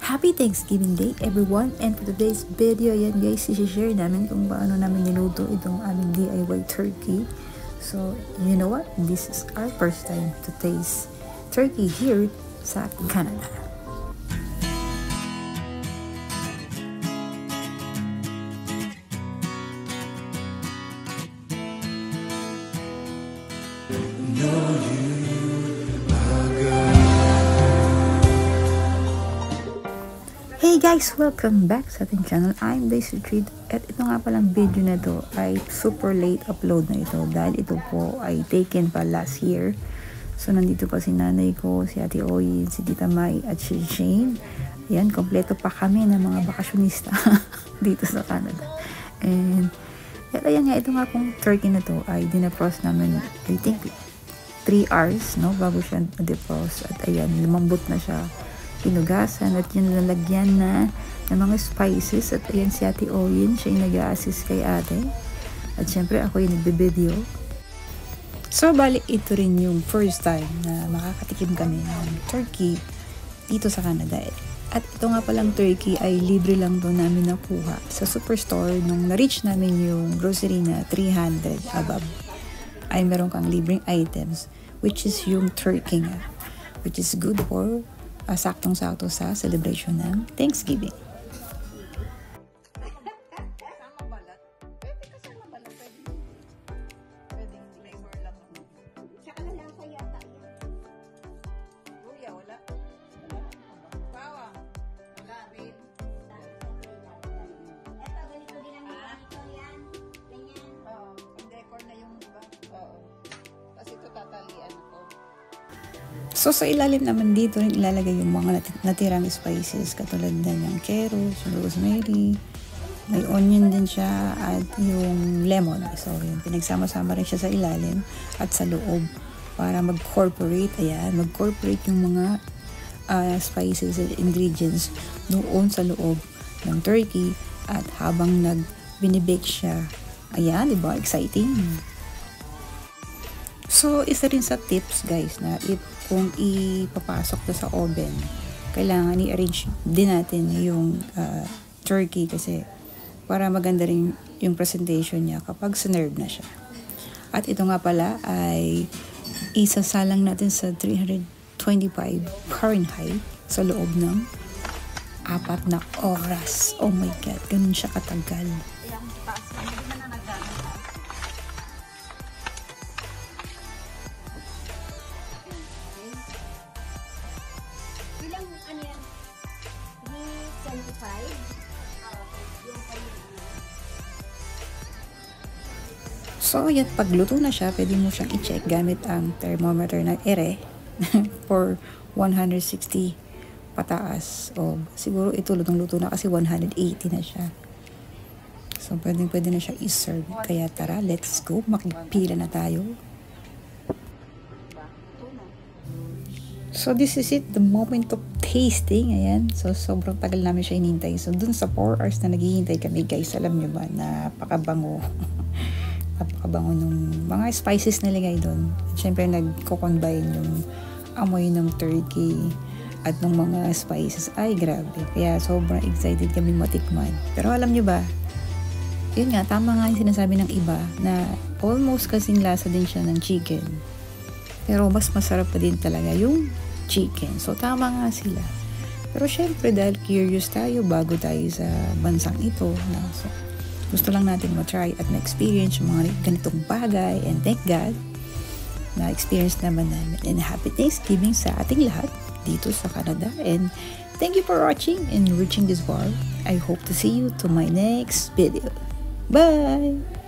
Happy Thanksgiving Day everyone! And for today's video, yan guys, i-share namin kung paano namin niluto itong aming DIY turkey. So, you know what? This is our first time to taste turkey here sa Canada. Hey guys! Welcome back sa ating channel. I'm Daisy Treat at ito nga palang video na to ay super late upload na ito dahil ito po ay taken pa last year. So nandito pa si nanay ko, si Ate Oyin, si Tita Mai at si Shane. Ayan, kompleto pa kami ng mga bakasyonista dito sa Canada. And ayan nga, ito nga pong turkey na to ay dinapros namin, I think 3 hours no, bago siya na-defrost. At ayan, lumambot na siya, hinugasan at yun lalagyan na ng mga spices. At ayan si Ate Oyin, siya yung nag-a-assist kay ate. At syempre ako yung nagbe-video. So bali ito rin yung first time na makakatikim kami ng turkey dito sa Canada. At ito nga palang turkey ay libre lang doon namin nakuha sa superstore nung na-reach namin yung grocery na 300 above. Ay meron kang libreng items which is yung turkey nga, which is good for saktong-sakto sa celebration ng Thanksgiving. So sa ilalim naman dito rin ilalagay yung mga natirang spices katulad na yung carrots, rosemary, may onion din siya at yung lemon. So yun, pinagsama-sama rin siya sa ilalim at sa loob para mag-corporate, ayan, mag-corporate yung mga spices and ingredients doon sa loob ng turkey. At habang binibake siya, ayan, diba, exciting. So, isa rin sa tips guys na kung ipapasok na sa oven, kailangan i-arrange din natin yung turkey kasi para maganda rin yung presentation niya kapag sinerve na siya. At ito nga pala ay isasalang natin sa 325 Fahrenheit sa loob ng 4 na oras. Oh my God, ganun siya katagal. So, yan, pagluto na siya, pwede mo siyang i-check gamit ang thermometer na ere for 160 pataas. O, siguro ito lutong-luto na kasi 180 na siya. So, pwede na siya i-serve. Kaya tara, let's go. Makipila na tayo. So, this is it. The moment of tasting. Ayan. So, sobrang tagal namin siya hinintay. So, dun sa 4 hours na naghihintay kami, guys, alam nyo ba, napakabango. Napakabango nung mga spices na lagay doon. Siyempre, nagko-combine yung amoy ng turkey at ng mga spices. Ay, grabe. Kaya sobrang excited kami matikman. Pero alam nyo ba, yun nga, tama nga yung sinasabi ng iba na almost kasing lasa din siya ng chicken. Pero mas masarap pa din talaga yung chicken. So, tama nga sila. Pero syempre, dahil curious tayo bago tayo sa bansang ito, na so, gusto lang natin ma-try at ma-experience yung mga ganitong bagay. And thank God, na-experience naman namin. And happy Thanksgiving sa ating lahat dito sa Canada. And thank you for watching and reaching this far. I hope to see you to my next video. Bye!